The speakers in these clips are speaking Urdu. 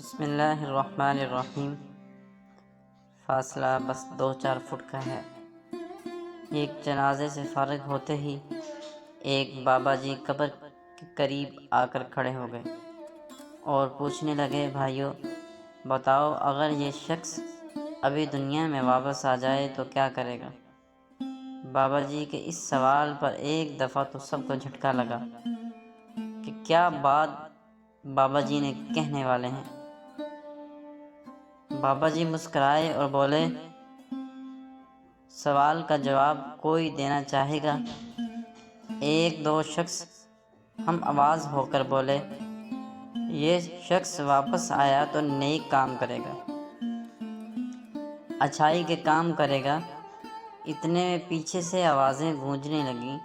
بسم اللہ الرحمن الرحیم۔ فاصلہ بس 2-4 فٹ کا ہے۔ ایک جنازے سے فارغ ہوتے ہی ایک بابا جی قبر کے قریب آ کر کھڑے ہو گئے اور پوچھنے لگے، بھائیو بتاؤ، اگر یہ شخص ابھی دنیا میں واپس آ جائے تو کیا کرے گا؟ بابا جی کے اس سوال پر ایک دفعہ تو سب کو جھٹکا لگا کہ کیا بات بابا جی نے کہنے والے ہیں۔ بابا جی مسکرائے اور بولے، سوال کا جواب کوئی دینا چاہے گا؟ ایک دو شخص ہم آواز ہو کر بولے، یہ شخص واپس آیا تو نیک کام کرے گا، اچھائی کے کام کرے گا۔ اتنے میں پیچھے سے آوازیں گونجنے لگیں۔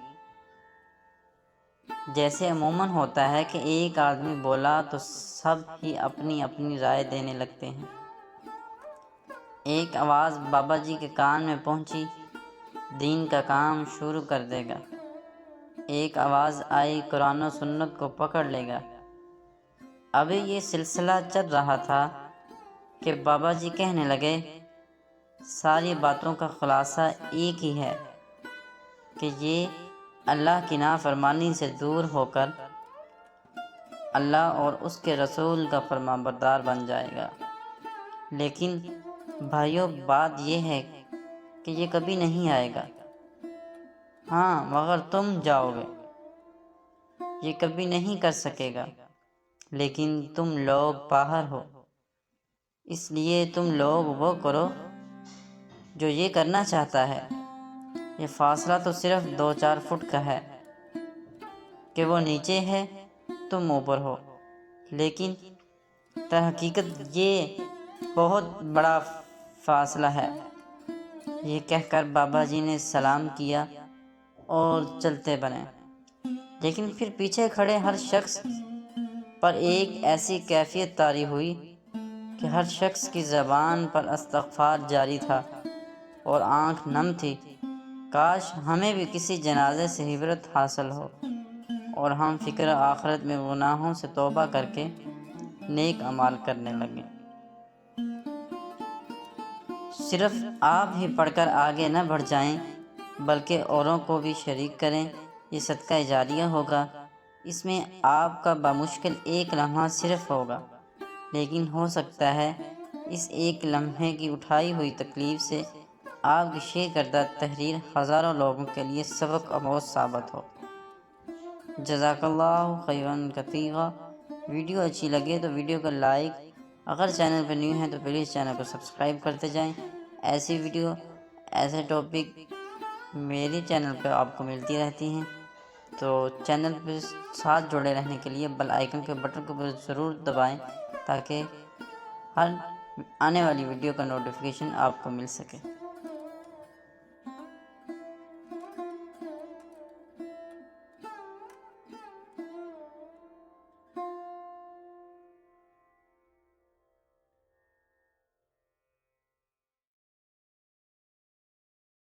جیسے عموماً ہوتا ہے کہ ایک آدمی بولا تو سب ہی اپنی اپنی رائے دینے لگتے ہیں۔ ایک آواز بابا جی کے کان میں پہنچی، دین کا کام شروع کر دے گا۔ ایک آواز آئی، قرآن و سنت کو پکڑ لے گا۔ ابھی یہ سلسلہ چل رہا تھا کہ بابا جی کہنے لگے، ساری باتوں کا خلاصہ ایک ہی ہے کہ یہ اللہ کی نافرمانی سے دور ہو کر اللہ اور اس کے رسول کا فرمانبردار بن جائے گا۔ لیکن بھائیو، بات یہ ہے کہ یہ کبھی نہیں آئے گا۔ ہاں، مگر تم جاؤ گے۔ یہ کبھی نہیں کر سکے گا، لیکن تم لوگ باہر ہو، اس لیے تم لوگ وہ کرو جو یہ کرنا چاہتا ہے۔ یہ فاصلہ تو صرف 2-4 فٹ کا ہے کہ وہ نیچے ہے، تم اوپر ہو، لیکن در حقیقت یہ بہت بڑا فاصلہ ہے۔ یہ کہہ کر بابا جی نے سلام کیا اور چلتے بنے، لیکن پھر پیچھے کھڑے ہر شخص پر ایک ایسی کیفیت طاری ہوئی کہ ہر شخص کی زبان پر استغفار جاری تھا اور آنکھ نم تھی۔ کاش ہمیں بھی کسی جنازے سے عبرت حاصل ہو اور ہم فکر آخرت میں گناہوں سے توبہ کر کے نیک اعمال کرنے لگیں۔ صرف آپ ہی پڑھ کر آگے نہ بڑھ جائیں، بلکہ اوروں کو بھی شریک کریں۔ یہ صدقہ جاریہ ہوگا۔ اس میں آپ کا بمشکل ایک لمحہ صرف ہوگا، لیکن ہو سکتا ہے اس ایک لمحے کی اٹھائی ہوئی تکلیف سے آپ کی شیئر کردہ تحریر ہزاروں لوگوں کے لیے سبق آموز ثابت ہو۔ جزاک اللہ خیرا کثیرا۔ ویڈیو اچھی لگے تو ویڈیو کو لائک، اگر چینل پر نیو ہیں تو پلیز چینل کو سبسکرائب کرتے جائیں۔ ایسی ویڈیو، ایسے ٹاپک میری چینل پہ آپ کو ملتی رہتی ہیں، تو چینل پہ ساتھ جڑے رہنے کے لیے بیل آئیکن کے بٹن کو ضرور دبائیں تاکہ ہر آنے والی ویڈیو کا نوٹیفیکیشن آپ کو مل سکے۔